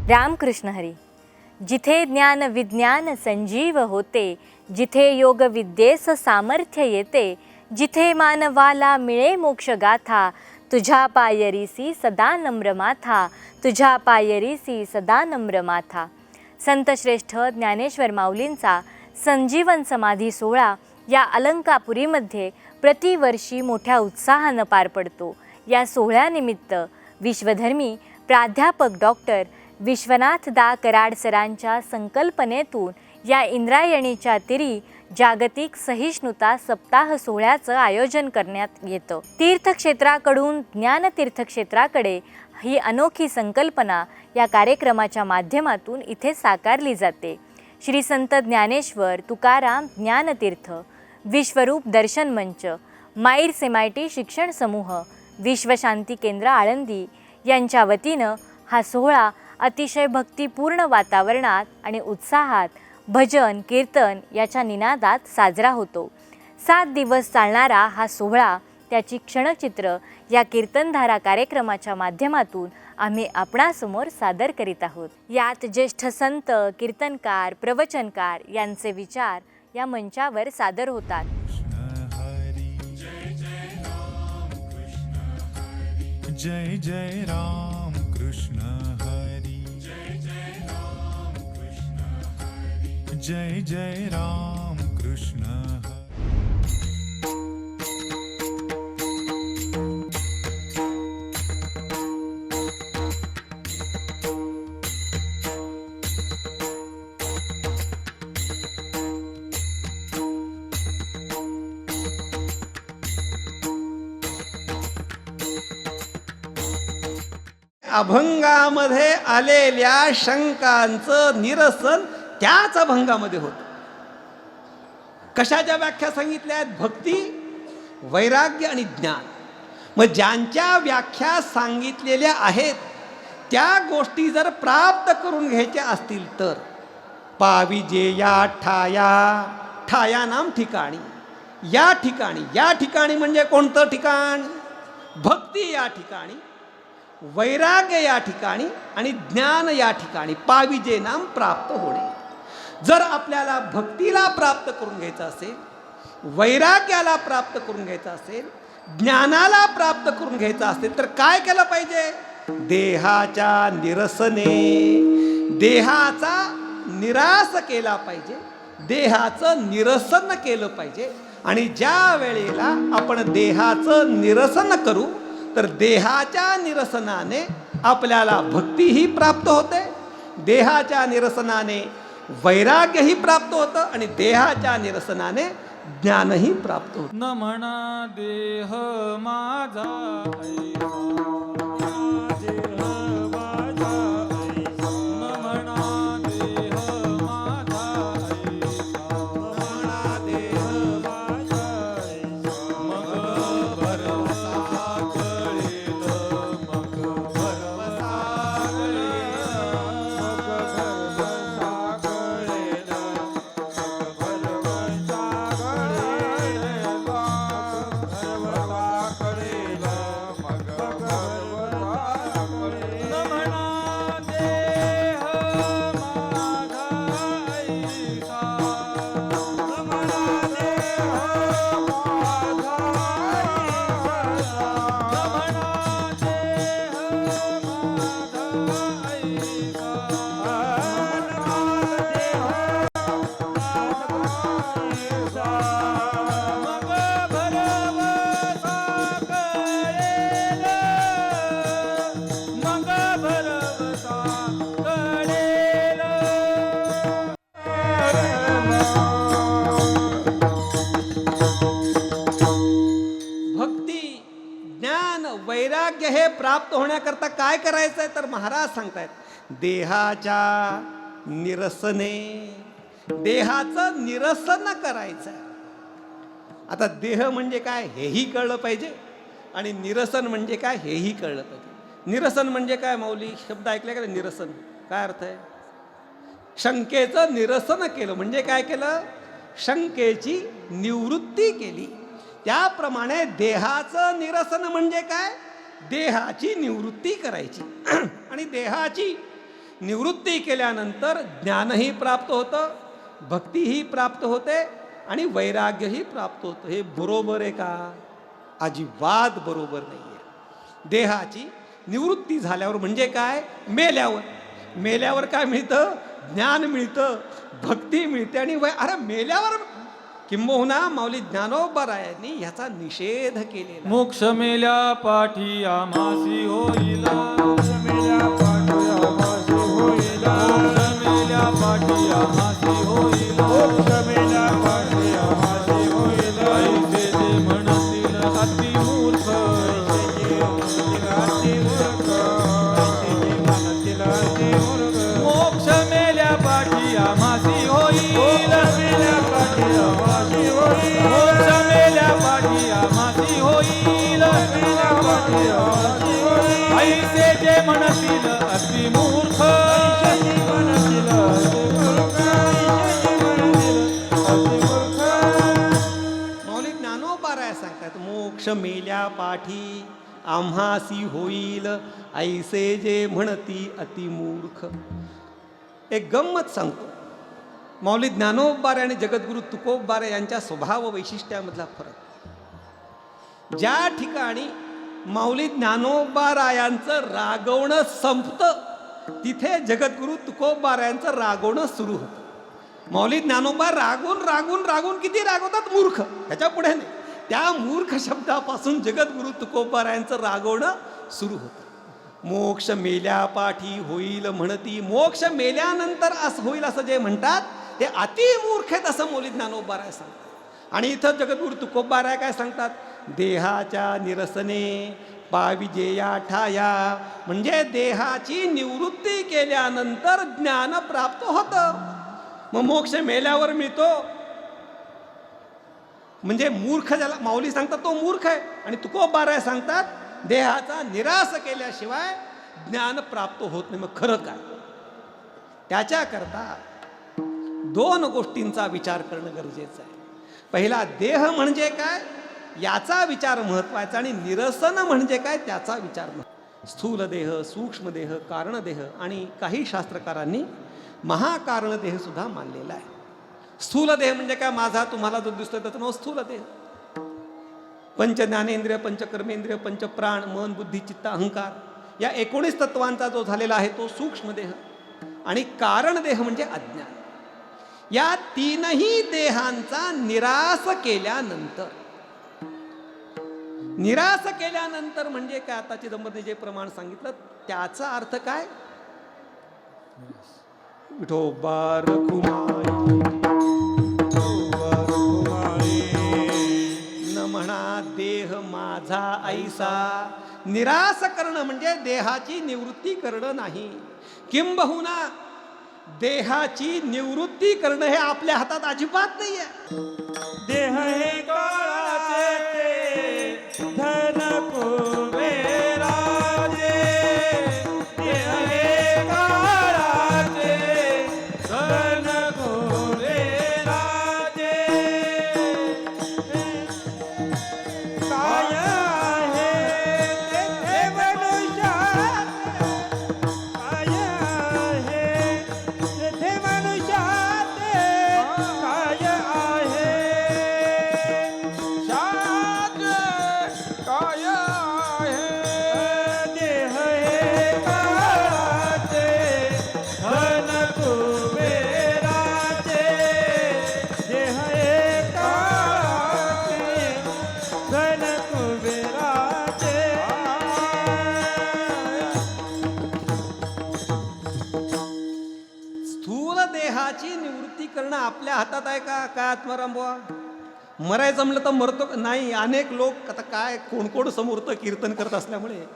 रामकृष्ण हरी. जिथे ज्ञान विज्ञान संजीव होते, जिथे योग विद्येस सामर्थ्य येते, जिथे मानवाला मिळे मोक्ष गाथा, तुझ्या पायरीसी सदा नम्र माथा, तुझ्या पायरीसी सदा नम्र माथा. संत श्रेष्ठ ज्ञानेश्वर माऊलींचा संजीवन समाधी सोहळा या अलंकापुरीमध्ये प्रतिवर्षी मोठ्या उत्साहानं पार पडतो. या सोहळ्यानिमित्त विश्वधर्मी प्राध्यापक डॉक्टर विश्वनाथ दा कराड सरांच्या संकल्पनेतून या इंद्रायणीच्या तिरी जागतिक सहिष्णुता सप्ताह सोहळ्याचं आयोजन करण्यात येतं. तीर्थक्षेत्राकडून ज्ञानतीर्थक्षेत्राकडे ही अनोखी संकल्पना या कार्यक्रमाच्या माध्यमातून इथे साकारली जाते. श्री संत ज्ञानेश्वर तुकाराम ज्ञानतीर्थ विश्वरूप दर्शन मंच, माईर्स MIT शिक्षण समूह, विश्वशांती केंद्र आळंदी यांच्या वतीनं हा सोहळा अतिशय भक्तिपूर्ण वातावरणात आणि उत्साहात भजन कीर्तन याच्या निनादात साजरा होतो. 7 दिवस चालणारा हा सोहळा त्याची क्षणचित्र या कीर्तनधारा कार्यक्रमाच्या माध्यमातून आम्ही आपणासमोर सादर करीत आहोत. यात ज्येष्ठ संत, कीर्तनकार, प्रवचनकार यांचे विचार या मंचावर सादर होतात. जय जय राम कृष्ण हरी, जय जय राम कृष्ण हरी, जय जय राम कृष्ण हरी. अभंगामध्ये आलेल्या शंकांचं निरसन त्याच अभंगामध्ये होतं. कशाच्या व्याख्या सांगितल्या आहेत? भक्ती, वैराग्य आणि ज्ञान. मग ज्यांच्या व्याख्या सांगितलेल्या आहेत त्या गोष्टी जर प्राप्त करून घ्यायच्या असतील तर पाविजे या ठाया, ठाया नाम ठिकाणी, या ठिकाणी म्हणजे कोणतं ठिकाण? भक्ती या ठिकाणी, वैराग्य या ठिकाणी आणि ज्ञान या ठिकाणी पाविजे नाम प्राप्त होणे. जर आपल्याला भक्तीला प्राप्त करून घ्यायचं असेल, वैराग्याला प्राप्त करून घ्यायचं असेल, ज्ञानाला प्राप्त करून घ्यायचं असेल तर काय केलं पाहिजे? देहाच्या निरसने, देहाचा निरास केला पाहिजे, देहाचं निरसन केलं पाहिजे. आणि ज्या वेळेला आपण देहाचं निरसन करू तर देहाच्या निरसनाने आपल्याला भक्तीही प्राप्त होते, देहाच्या निरसनाने वैराग्यही प्राप्त होतं आणि देहाच्या निरसनाने ज्ञानही प्राप्त होतं. न म्हणा देह माझा वैराग्य हे प्राप्त होण्याकरता काय करायचं आहे? तर महाराज सांगतायत देहाच्या निरसने, देहाचं निरसन करायचं आहे. आता देह म्हणजे काय हेही कळलं पाहिजे आणि निरसन म्हणजे काय हेही कळलं पाहिजे. निरसन म्हणजे काय? माऊली शब्द ऐकले का? निरसन काय अर्थ आहे? शंकेचं निरसन केलं म्हणजे काय केलं? शंकेची निवृत्ती केली. त्याप्रमाणे देहाचं निरसन म्हणजे काय? देहाची निवृत्ती करायची. आणि देहाची निवृत्ती केल्यानंतर ज्ञानही प्राप्त होतं, भक्तीही प्राप्त होते आणि वैराग्यही प्राप्त होतं. हे बरोबर आहे का? अजिबात बरोबर नाही आहे. देहाची निवृत्ती झाल्यावर म्हणजे काय? मेल्यावर काय मिळतं? ज्ञान मिळतं, भक्ती मिळते आणि अरे मेल्यावर किंबहुना माऊली ज्ञानोबारायांनी ह्याचा निषेध केलेला. मोक्ष मेल्या पाठी आम्हासी होईला, मोक्ष मेल्या पाठी आम्हासी होईला, मोक्ष मेल्या पाठी आम्हासी होईला, मोक्ष मेल्या पाठी आम्हासी होईला. ऐसे जे म्हणतील अति मूर्ख, ऐसे जे म्हणतील अति मूर्ख, ऐसे जे म्हणतील अति मूर्ख. मोक्ष मेल्या पाठी आम्हासी होईला, मेल्या पाठी आम्हासी होईला, मोक्ष मेल्या पाठी आम्हासी होईला, मेल्या पाठी आम्हासी होईला. ऐसे जे म्हणतील अति मूर्ख, ऐसे जे म्हणतील अति मूर्ख, ऐसे जे म्हणतील अति मूर्ख. माऊली ज्ञानोबाराय सांगतात मोक्ष मेल्या पाठी आम्हासी होईल, ऐसे जे म्हणती अतिमूर्ख. एक गंमत सांगतो. माऊली ज्ञानोबाराय आणि जगद्गुरु तुकोबाराय यांच्या स्वभाव वैशिष्ट्यामधला फरक. ज्या ठिकाणी माऊली ज्ञानोबारायांचं रागवणं संपतं तिथे जगद्गुरु तुकोबारायांचं रागवणं सुरू होतं. माऊली ज्ञानोबा रागून किती रागवतात? मूर्ख, ह्याच्या पुढे नाही. त्या मूर्ख शब्दापासून जगद्गुरु तुकोबारायांचं रागवणं सुरू होतं. मोक्ष मेल्या पाठी होईल म्हणती, मोक्ष मेल्यानंतर असं होईल असं जे म्हणतात ते अतिमूर्ख आहेत असं माऊली ज्ञानोबाराय सांगतात. आणि इथं जगद्गुरु तुकोबाराय काय सांगतात? देहाच्या निरसने पाविजेया ठाया, म्हणजे देहाची निवृत्ती केल्यानंतर ज्ञान प्राप्त होतं. मग मोक्ष मेल्यावर मिळतो म्हणजे मूर्ख ज्याला माऊली सांगतात तो मूर्ख आहे, आणि तुकोबाराय सांगतात देहाचा निराश केल्याशिवाय ज्ञान प्राप्त होत नाही. मग खरं काय? त्याच्याकरता दोन गोष्टींचा विचार करणं गरजेचं आहे. पहिला, देह म्हणजे काय याचा विचार महत्वाचा, आणि निरसन म्हणजे काय त्याचा विचार महत्वाचा. स्थूल देह, सूक्ष्म देह, कारणदेह आणि काही शास्त्रकारांनी महाकारण देह सुद्धा मानलेला आहे. स्थूल देह म्हणजे काय? माझा तुम्हाला जो दिसतोय त्याचं नाव स्थूल देह. पंच ज्ञानेंद्रिय, पंच कर्मेंद्रिय, पंच प्राण, मन, बुद्धी, चित्त, अहंकार या 19 तत्वांचा जो झालेला आहे तो सूक्ष्म देह. आणि कारण देह म्हणजे अज्ञान. या तीनही देहांचा निराश केल्यानंतर म्हणजे काय? आता चिदंबरने जे प्रमाण सांगितलं त्याचा अर्थ काय? विठोबा रखुमाई न म्हणा देह माझा ऐसा. निराश करणं म्हणजे देहाची निवृत्ती करणं नाही. किंबहुना देहाची निवृत्ती करणं हे आपल्या हातात अजिबात नाहीये. देह हे काळाचे धन कुबेराचे, देह हे काळाचे धन कुबेराचे. काय आहे ते मनुष्यात, काय आहे ते मनुष्यात, काय आहे शात, काय आहे. देह हे काळाचे धन कुबेराचे, देह हे काळाचे धन कुबेराचे. स्थूल देहाची निवृत्ती करणं आपल्या हातात आहे का? काय आत्माराम बुवा? मरायचं म्हणलं तर मरतो नाही. अनेक लोक आता काय कोण समोरतं कीर्तन करत असल्यामुळे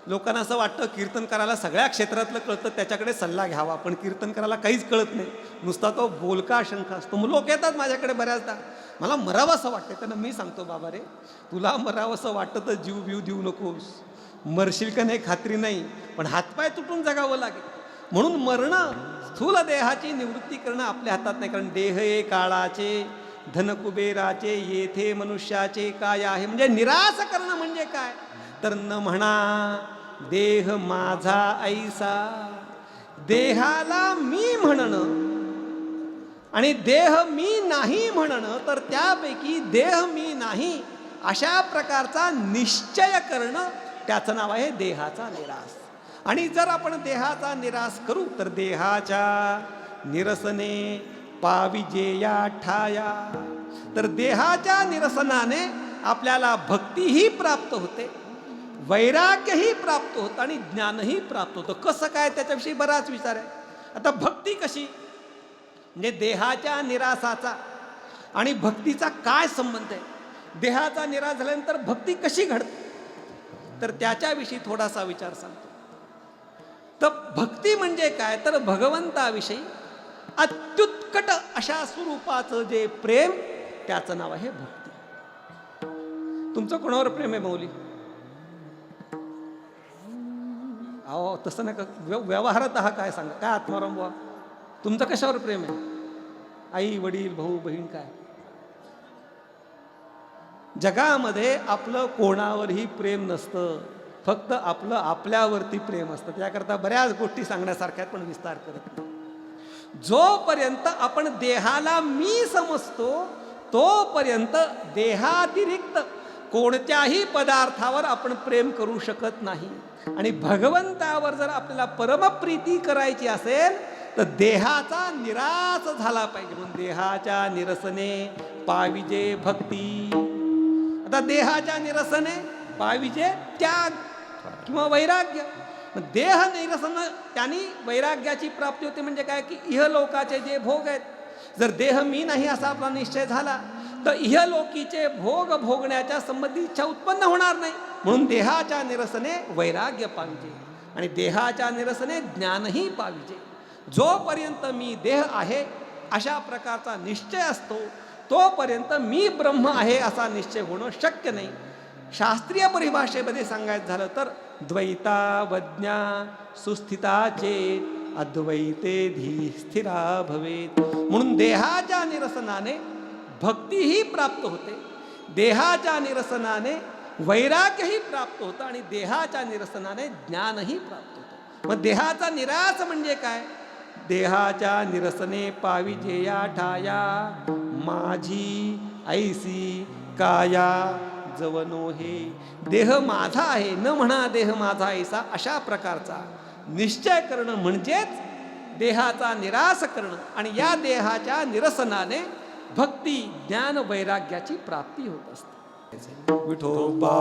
लोकांना असं वाटतं कीर्तन करायला सगळ्या क्षेत्रातलं कळतं, त्याच्याकडे सल्ला घ्यावा. पण कीर्तन करायला काहीच कळत नाही, नुसता तो बोलका शंका असतो. मग लोक येतात माझ्याकडे बऱ्याचदा, मला मरावंसं वाटतं. त्यांना मी सांगतो, बाबा रे तुला मरावंसं वाटतं तर जीव बिव देऊ नकोस. मरशील का नाही खात्री नाही, पण हातपाय तुटून जगावं लागेल. म्हणून मरणं, स्थूल देहाची निवृत्ती करणं आपल्या हातात नाही. कारण देह हे काळाचे धन कुबेराचे, येथे मनुष्याचे काय आहे. म्हणजे निराश करणं म्हणजे काय? तर न म्हणा देह माझा ऐसा. देहाला मी म्हणणं आणि देह मी नाही म्हणणं, तर त्यापैकी देह मी नाही अशा प्रकारचा निश्चय करणं, त्याचं नाव आहे देहाचा निरास. आणि जर आपण देहाचा निरास करू तर देहाच्या निरसने पाविजेया ठाया, तर देहाच्या निरसनाने आपल्याला भक्तीही प्राप्त होते, वैराग्यही प्राप्त होतं आणि ज्ञानही प्राप्त होतं. कसं काय, त्याच्याविषयी बराच विचार आहे. आता भक्ती कशी, म्हणजे देहाच्या निरासाचा आणि भक्तीचा काय संबंध आहे, देहाचा निराश झाल्यानंतर भक्ती कशी घडते, तर त्याच्याविषयी थोडासा विचार सांगतो. तर भक्ती म्हणजे काय, तर भगवंताविषयी अत्युत्कट अशा स्वरूपाचं जे प्रेम, त्याचं नाव आहे भक्ती. तुमचं कोणावर प्रेम आहे मौली? अहो तसं नका, व्यवहारात हा काय सांगा, काय आत्माराम बुवा, तुमचं कशावर प्रेम आहे? आई वडील भाऊ बहीण काय? जगामध्ये आपलं कोणावरही प्रेम नसतं, फक्त आपलं आपल्यावरती प्रेम असतं. त्याकरता बऱ्याच गोष्टी सांगण्यासारख्या, पण विस्तार करत नाही. जोपर्यंत आपण देहाला मी समजतो तोपर्यंत देहातिरिक्त कोणत्याही पदार्थावर आपण प्रेम करू शकत नाही. आणि भगवंतावर जर आपल्याला परमप्रीती करायची असेल तर देहाचा निरास झाला पाहिजे. म्हणून देहाच्या निरसने पाविजे भक्ती. आता देहाच्या निरसने पाविजे त्याग किंवा वैराग्य. देह निरसन त्यांनी वैराग्याची प्राप्ती होते. म्हणजे काय की इहलोकाचे जे भोग आहेत, जर देह मी नाही असा आपला निश्चय झाला तर इहलोकीचे भोग भोगण्याच्या संबंधी इच्छा उत्पन्न होणार नाही. म्हणून देहाच्या निरसने वैराग्य पाहिजे आणि देहाच्या निरसने ज्ञानही पाहिजे. जोपर्यंत मी देह आहे अशा प्रकारचा निश्चय असतो तोपर्यंत मी ब्रह्म आहे असा निश्चय होणं शक्य नाही. शास्त्रीय परिभाषेमध्ये सांगायचं झालं तर द्वैतावज्ञा सुस्थिता चेत अद्वैते धी स्थिरा भवेत. म्हणून देहाच्या निरसनाने भक्तीही प्राप्त होते, देहाच्या निरसनाने वैराग्यही प्राप्त होतं आणि देहाच्या निरसनाने ज्ञानही प्राप्त होतं. मग देहाचा निरास म्हणजे काय? देहाच्या निरसने पाविजेया ठाया माझी ऐसी काया जवनो हे. देह माझा आहे न म्हणा देह माझा ऐसा, अशा प्रकारचा निश्चय करणं म्हणजेच देहाचा निरास करणं. आणि या देहाच्या निरसनाने भक्ती ज्ञान वैराग्याची प्राप्ती होत असते. विठोबा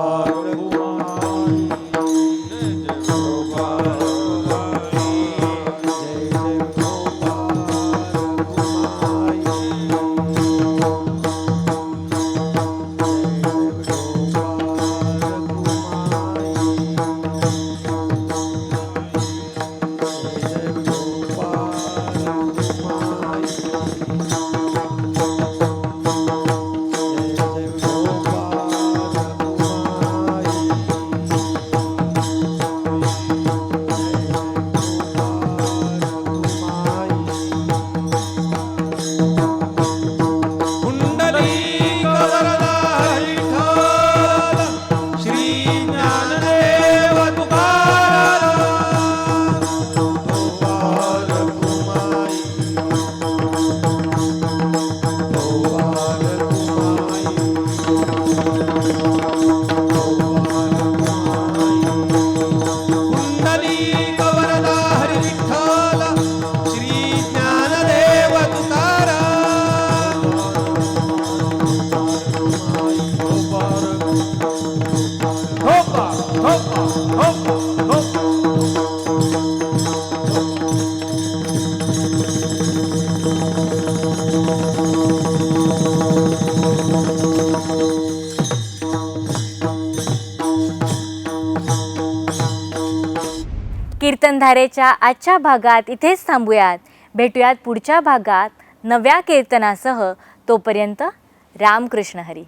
कीर्तनधारेच्या आजच्या भागात इथेच थांबूयात. भेटूयात पुढच्या भागात नव्या कीर्तनासह. तोपर्यंत रामकृष्ण हरी.